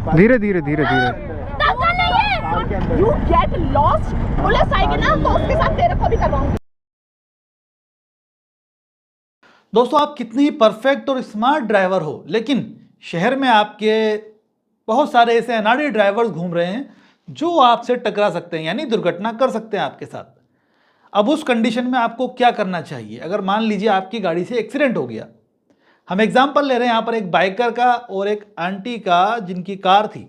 धीरे धीरे धीरे धीरे। You get lost, पुलिस आएगी ना तो उसके साथ तेरे को भी करवाऊंगी। दोस्तों, आप कितने ही परफेक्ट और स्मार्ट ड्राइवर हो, लेकिन शहर में आपके बहुत सारे ऐसे अनाड़ी ड्राइवर्स घूम रहे हैं जो आपसे टकरा सकते हैं, यानी दुर्घटना कर सकते हैं आपके साथ। अब उस कंडीशन में आपको क्या करना चाहिए? अगर मान लीजिए आपकी गाड़ी से एक्सीडेंट हो गया, हम एग्जाम्पल ले रहे हैं यहाँ पर एक बाइकर का और एक आंटी का जिनकी कार थी।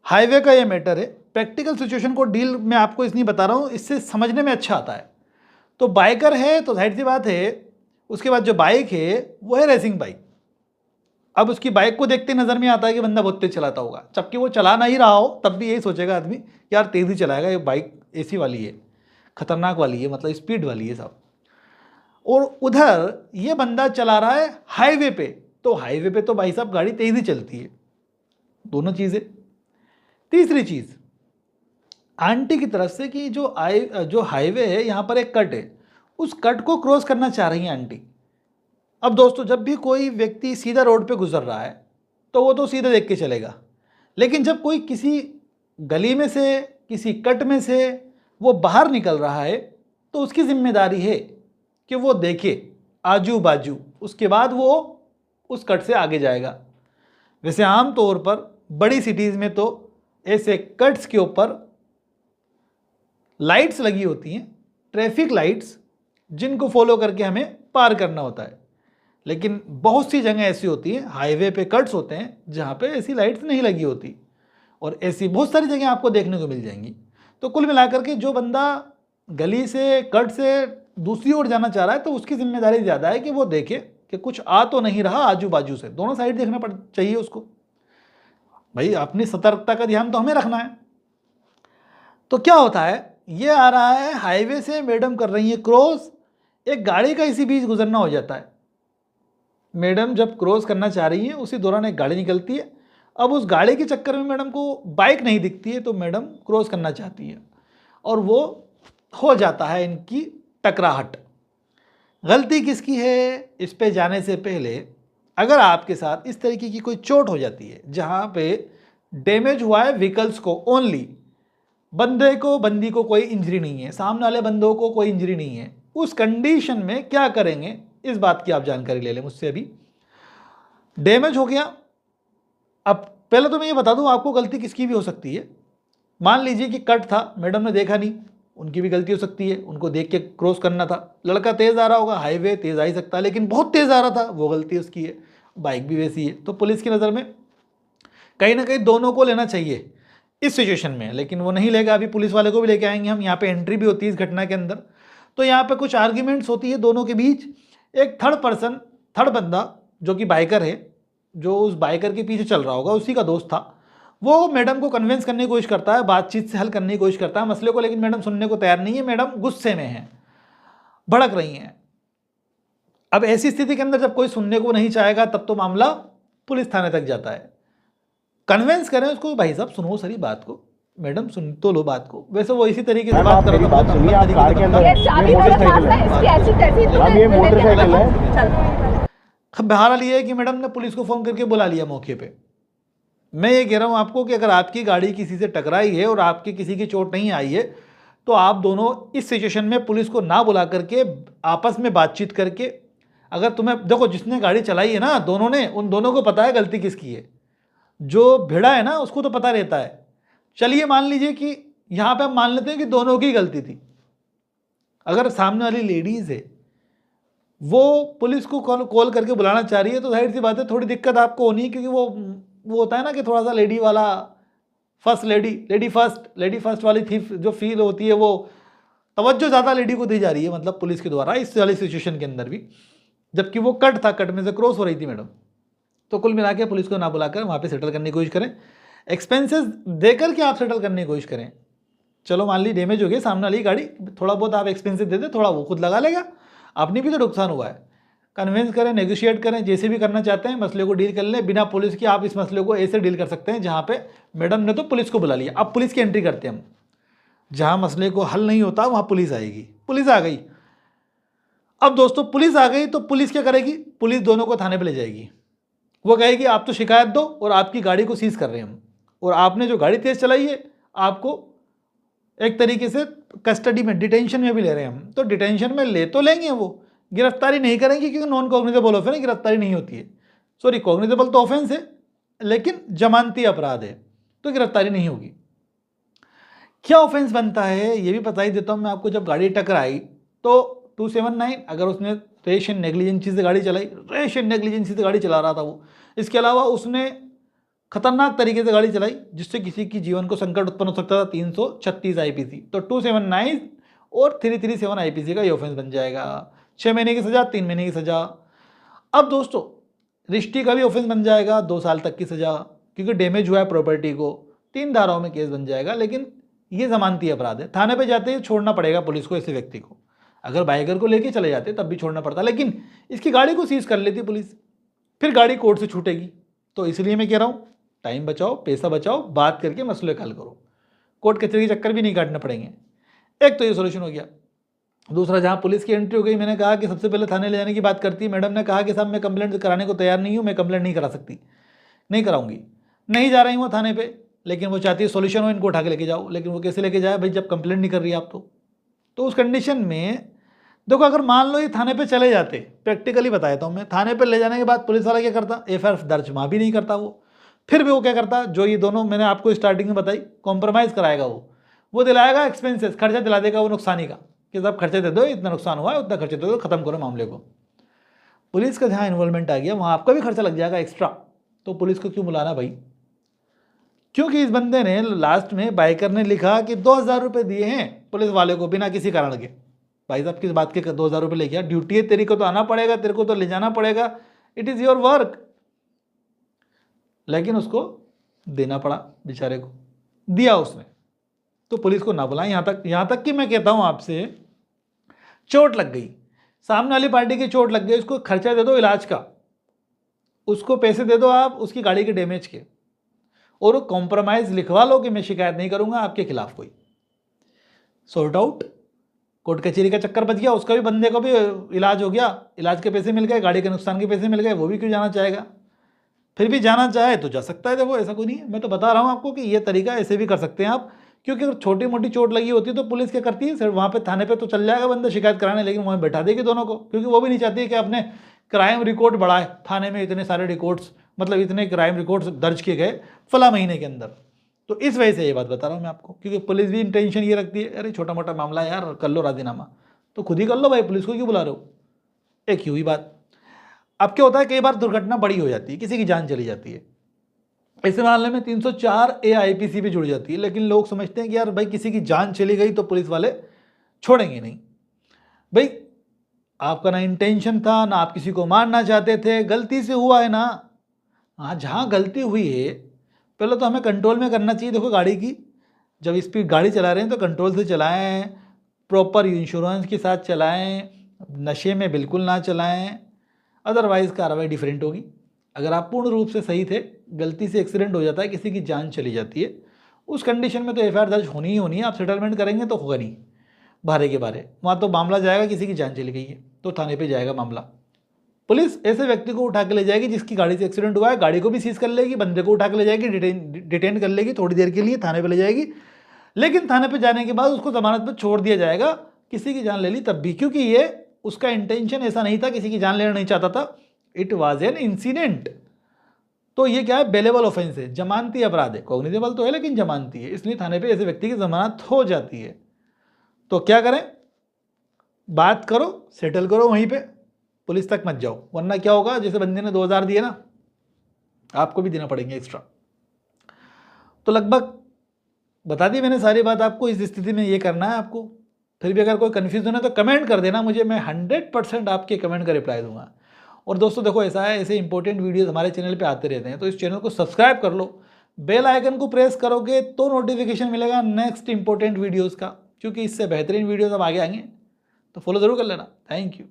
हाईवे का ये मैटर है, प्रैक्टिकल सिचुएशन को डील मैं आपको इसलिए बता रहा हूँ, इससे समझने में अच्छा आता है। तो बाइकर है तो जाहिर सी बात है, उसके बाद जो बाइक है वो है रेसिंग बाइक। अब उसकी बाइक को देखते नज़र में आता है कि बंदा बहुत तेज चलाता होगा, जबकि वो चला नहीं रहा हो तब भी यही सोचेगा आदमी यार तेज़ी चलाएगा, ये बाइक एसी वाली है, खतरनाक वाली है, मतलब स्पीड वाली है सब। और उधर ये बंदा चला रहा है हाईवे पे, तो हाईवे पे तो भाई साहब गाड़ी तेज़ी चलती है। दोनों चीज़ें। तीसरी चीज़ आंटी की तरफ से कि जो हाईवे है यहाँ पर एक कट है, उस कट को क्रॉस करना चाह रही हैं आंटी। अब दोस्तों, जब भी कोई व्यक्ति सीधा रोड पे गुजर रहा है तो वो तो सीधे देख के चलेगा, लेकिन जब कोई किसी गली में से, किसी कट में से वो बाहर निकल रहा है तो उसकी जिम्मेदारी है कि वो देखे आजू बाजू, उसके बाद वो उस कट से आगे जाएगा। वैसे आम तौर पर बड़ी सिटीज़ में तो ऐसे कट्स के ऊपर लाइट्स लगी होती हैं, ट्रैफिक लाइट्स, जिनको फॉलो करके हमें पार करना होता है। लेकिन बहुत सी जगह ऐसी होती हैं, हाईवे पे कट्स होते हैं जहाँ पे ऐसी लाइट्स नहीं लगी होती, और ऐसी बहुत सारी जगह आपको देखने को मिल जाएंगी। तो कुल मिलाकर के जो बंदा गली से, कट से दूसरी ओर जाना चाह रहा है तो उसकी जिम्मेदारी ज़्यादा है कि वो देखे कि कुछ आ तो नहीं रहा आजू बाजू से। दोनों साइड देखना चाहिए उसको। भाई अपनी सतर्कता का ध्यान तो हमें रखना है। तो क्या होता है, ये आ रहा है हाईवे से, मैडम कर रही है क्रॉस, एक गाड़ी का इसी बीच गुजरना हो जाता है। मैडम जब क्रॉस करना चाह रही है उसी दौरान एक गाड़ी निकलती है। अब उस गाड़ी के चक्कर में मैडम को बाइक नहीं दिखती है, तो मैडम क्रॉस करना चाहती है और वो हो जाता है इनकी टकराहट। गलती किसकी है? इस पे जाने से पहले अगर आपके साथ इस तरीके की कोई चोट हो जाती है जहाँ पे डैमेज हुआ है व्हीकल्स को ओनली, बंदे को, बंदी को कोई इंजरी नहीं है, सामने वाले बंदों को कोई इंजरी नहीं है, उस कंडीशन में क्या करेंगे इस बात की आप जानकारी ले लें मुझसे। अभी डैमेज हो गया। अब पहले तो मैं ये बता दूं आपको, गलती किसकी भी हो सकती है। मान लीजिए कि कट था, मैडम ने देखा नहीं, उनकी भी गलती हो सकती है, उनको देख के क्रॉस करना था। लड़का तेज़ आ रहा होगा, हाईवे तेज़ आ ही सकता है, लेकिन बहुत तेज़ आ रहा था, वो गलती उसकी है। बाइक भी वैसी है। तो पुलिस की नज़र में कहीं ना कहीं दोनों को लेना चाहिए इस सिचुएशन में, लेकिन वो नहीं लेगा। अभी पुलिस वाले को भी लेके आएंगे हम, यहाँ पे एंट्री भी होती है इस घटना के अंदर। तो यहाँ पे कुछ आर्ग्यूमेंट्स होती है दोनों के बीच। एक थर्ड बंदा जो कि बाइकर है, जो उस बाइकर के पीछे चल रहा होगा, उसी का दोस्त था, वो मैडम को कन्विंस करने की कोशिश करता है, बातचीत से हल करने की कोशिश करता है मसले को, लेकिन मैडम सुनने को तैयार नहीं है। मैडम गुस्से में है, भड़क रही हैं। अब ऐसी स्थिति के अंदर जब कोई सुनने को नहीं चाहेगा तब तो मामला पुलिस थाने तक जाता है। कन्विंस करें उसको, भाई साहब सुनो सारी बात को, मैडम सुन तो लो बात को। वैसे वो इसी तरीके से बात कर रहा था। बहरहाल ये है कि मैडम ने पुलिस को फ़ोन करके बुला लिया मौके पे। मैं ये कह रहा हूँ आपको कि अगर आपकी गाड़ी किसी से टकराई है और आपकी किसी की चोट नहीं आई है, तो आप दोनों इस सिचुएशन में पुलिस को ना बुला करके आपस में बातचीत करके, अगर तुम्हें देखो जिसने गाड़ी चलाई है ना, दोनों ने, उन दोनों को पता है गलती किसकी है। जो भिड़ा है ना उसको तो पता रहता है। चलिए मान लीजिए कि यहाँ पे हम मान लेते हैं कि दोनों की गलती थी। अगर सामने वाली लेडीज़ है, वो पुलिस को कॉल करके बुलाना चाह रही है, तो जाहिर सी बात है थोड़ी दिक्कत आपको होनी है, क्योंकि वो होता है ना कि थोड़ा सा लेडी वाला, लेडी फर्स्ट वाली थी जो फील होती है, वो तवज्जो ज़्यादा लेडी को दी जा रही है, मतलब पुलिस के द्वारा इस वाली सिचुएशन के अंदर भी, जबकि वो कट था, कट में से क्रॉस हो रही थी मैडम। तो कुल मिला के पुलिस को ना बुलाकर वहाँ पे सेटल करने की कोशिश करें, एक्सपेंसेस देकर के आप सेटल करने की कोशिश करें। चलो मान ली डैमेज हो गई सामने वाली गाड़ी, थोड़ा बहुत आप एक्सपेंसेस दे दें, थोड़ा वो खुद लगा लेगा, अपनी भी तो नुकसान हुआ है। कन्विंस करें, नेगोशिएट करें, जैसे भी करना चाहते हैं मसले को डील कर लें बिना पुलिस की। आप इस मसले को ऐसे डील कर सकते हैं जहाँ पे मैडम ने तो पुलिस को बुला लिया, अब पुलिस की एंट्री करते हैं हम। जहाँ मसले को हल नहीं होता वहाँ पुलिस आएगी। पुलिस आ गई, अब दोस्तों पुलिस आ गई तो पुलिस क्या करेगी? पुलिस दोनों को थाने पे ले जाएगी। वो कहेगी आप तो शिकायत दो और आपकी गाड़ी को सीज कर रहे हैं हम, और आपने जो गाड़ी तेज चलाई है आपको एक तरीके से कस्टडी में, डिटेंशन में भी ले रहे हैं हम। तो डिटेंशन में ले तो लेंगे, वो गिरफ्तारी नहीं करेंगे क्योंकि नॉन कॉग्निजेबल ऑफेंस, गिरफ्तारी नहीं होती है। सॉरी, कॉग्निजेबल तो ऑफेंस है लेकिन जमानती अपराध है, तो गिरफ्तारी नहीं होगी। क्या ऑफेंस बनता है ये भी बता ही देता हूँ मैं आपको। जब गाड़ी टकराई तो 279, अगर उसने रेश एंड नेग्लिजेंसी से गाड़ी चलाई, रेश एंड नेग्लिजेंसी से गाड़ी चला रहा था वो, इसके अलावा उसने खतरनाक तरीके से गाड़ी चलाई जिससे किसी की जीवन को संकट उत्पन्न हो सकता था, 336 आईपीसी। तो 279 और 337 आईपीसी का ये ऑफेंस बन जाएगा। 6 महीने की सजा, 3 महीने की सजा। अब दोस्तों रिश्ती का भी ऑफेंस बन जाएगा, 2 साल तक की सजा, क्योंकि डैमेज हुआ है प्रॉपर्टी को। 3 धाराओं में केस बन जाएगा, लेकिन ये जमानती अपराध है। थाने पे जाते ही छोड़ना पड़ेगा पुलिस को ऐसे व्यक्ति को। अगर बाइकर को लेके चले जाते तब भी छोड़ना पड़ता, लेकिन इसकी गाड़ी को सीज कर लेती पुलिस, फिर गाड़ी कोर्ट से छूटेगी। तो इसलिए मैं कह रहा हूँ टाइम बचाओ, पैसा बचाओ, बात करके मसले हल करो, कोर्ट कचहरी के चक्कर भी नहीं काटने पड़ेंगे। एक तो ये सोल्यूशन हो गया। दूसरा, जहाँ पुलिस की एंट्री हो गई, मैंने कहा कि सबसे पहले थाने ले जाने की बात करती है। मैडम ने कहा कि साहब मैं कंप्लेंट कराने को तैयार नहीं हूँ, मैं कंप्लेंट नहीं करा सकती, नहीं कराऊंगी, नहीं जा रही हूँ थाने पे। लेकिन वो चाहती है सोल्यूशन हो, इनको उठा के लेके जाओ। लेकिन वो कैसे लेके जाए भाई, जब कंप्लेंट नहीं कर रही आप तो उस कंडीशन में देखो, अगर मान लो ये थाने पे चले जाते, प्रैक्टिकली बताता हूँ मैं, थाने पे ले जाने के बाद पुलिस वाला क्या करता, एफआईआर दर्ज वहाँ भी नहीं करता वो। फिर भी वो क्या करता, जो ये दोनों मैंने आपको स्टार्टिंग में बताई, कॉम्प्रोमाइज़ कराएगा वो दिलाएगा एक्सपेंसेस, खर्चा दिला देगा वो नुकसानी का, कि साहब खर्चे दे दो, इतना नुकसान हुआ है उतना खर्चे दे दो, खत्म करो मामले को। पुलिस का जहाँ इन्वॉल्वमेंट आ गया वहाँ आपका भी खर्चा लग जाएगा एक्स्ट्रा। तो पुलिस को क्यों बुलाना भाई? क्योंकि इस बंदे ने लास्ट में बाइकर ने लिखा कि 2000 रुपये दिए हैं पुलिस वाले को बिना किसी कारण के। भाई साहब किस बात के 2000 रुपये ले गया? ड्यूटी है तेरी को तो आना पड़ेगा, तेरे को तो ले जाना पड़ेगा, इट इज़ योर वर्क। लेकिन उसको देना पड़ा बेचारे को, दिया उसने। तो पुलिस को ना बुलाएं। यहाँ तक कि मैं कहता हूँ आपसे, चोट लग गई, सामने वाली पार्टी की चोट लग गई, उसको खर्चा दे दो इलाज का, उसको पैसे दे दो आप उसकी गाड़ी के डैमेज के, और कॉम्प्रोमाइज़ लिखवा लो कि मैं शिकायत नहीं करूँगा आपके खिलाफ कोई। Sort out. कोर्ट कचहरी का चक्कर बच गया, उसका भी, बंदे को भी इलाज हो गया, इलाज के पैसे मिल गए, गाड़ी के नुकसान के पैसे मिल गए, वो भी क्यों जाना चाहेगा? फिर भी जाना चाहे तो जा सकता है। देखो ऐसा कोई नहीं है, मैं तो बता रहा हूँ आपको कि ये तरीका ऐसे भी कर सकते हैं आप। क्योंकि अगर छोटी मोटी चोट लगी होती है तो पुलिस क्या करती है, सिर्फ वहाँ पे थाने पे तो चल जाएगा बंदा शिकायत कराने, लेकिन वहाँ बैठा देगी दोनों को, क्योंकि वो भी नहीं चाहती कि अपने क्राइम रिकॉर्ड बढ़ाए। थाने में इतने सारे रिकॉर्ड्स, मतलब इतने क्राइम रिकॉर्ड्स दर्ज किए गए फला महीने के अंदर। तो इस वजह से ये बात बता रहा हूँ मैं आपको, क्योंकि पुलिस भी इंटेंशन ये रखती है, अरे छोटा मोटा मामला है यार, कर लो राजीनामा, तो खुद ही कर लो भाई, पुलिस को क्यों बुला रहे हो? एक यूँ ही बात। अब क्या होता है, कई बार दुर्घटना बड़ी हो जाती है, किसी की जान चली जाती है, ऐसे मामले में 304A आईपीसी भी जुड़ जाती है। लेकिन लोग समझते हैं कि यार भाई किसी की जान चली गई तो पुलिस वाले छोड़ेंगे नहीं। भाई आपका ना इंटेंशन था, ना आप किसी को मारना चाहते थे, गलती से हुआ है ना। हाँ, जहाँ गलती हुई है पहले तो हमें कंट्रोल में करना चाहिए। देखो गाड़ी की, जब स्पीड गाड़ी चला रहे हैं तो कंट्रोल से चलाएं, प्रॉपर इंश्योरेंस के साथ चलाएं, नशे में बिल्कुल ना चलाएं, अदरवाइज़ कार्रवाई डिफरेंट होगी। अगर आप पूर्ण रूप से सही थे, गलती से एक्सीडेंट हो जाता है, किसी की जान चली जाती है, उस कंडीशन में तो एफआईआर दर्ज होनी ही होनी है। आप सेटलमेंट करेंगे तो होगा नहीं, बारे के बारे, वहाँ तो मामला जाएगा, किसी की जान चली गई है तो थाने पे जाएगा मामला। पुलिस ऐसे व्यक्ति को उठा के ले जाएगी जिसकी गाड़ी से एक्सीडेंट हुआ है, गाड़ी को भी सीज कर लेगी, बंदे को उठा के ले जाएगी, डिटेन कर लेगी थोड़ी देर के लिए, थाने पर ले जाएगी। लेकिन थाने पर जाने के बाद उसको जमानत पर छोड़ दिया जाएगा, किसी की जान ले ली तब भी, क्योंकि ये उसका इंटेंशन ऐसा नहीं था, किसी की जान लेना नहीं चाहता था, इट वॉज एन इंसिडेंट। तो ये क्या है, बेलेबल ऑफेंस है, जमानती अपराध है। कॉग्निजेबल तो है लेकिन जमानती है, इसलिए थाने पे ऐसे व्यक्ति की जमानत हो जाती है। तो क्या करें, बात करो, सेटल करो वहीं पे, पुलिस तक मत जाओ, वरना क्या होगा, जैसे बंदे ने 2000 दिए ना, आपको भी देना पड़ेंगे एक्स्ट्रा। तो लगभग बता दी मैंने सारी बात आपको। इस स्थिति में ये करना है आपको। फिर भी अगर कोई कन्फ्यूजन है तो कमेंट कर देना मुझे, मैं 100% आपके कमेंट का रिप्लाई दूंगा। और दोस्तों देखो ऐसा है, ऐसे इंपॉर्टेंट वीडियोस हमारे चैनल पे आते रहते हैं, तो इस चैनल को सब्सक्राइब कर लो, बेल आइकन को प्रेस करोगे तो नोटिफिकेशन मिलेगा नेक्स्ट इंपॉर्टेंट वीडियोस का, क्योंकि इससे बेहतरीन वीडियोस अब आगे आएंगे, तो फॉलो ज़रूर कर लेना। Thank you.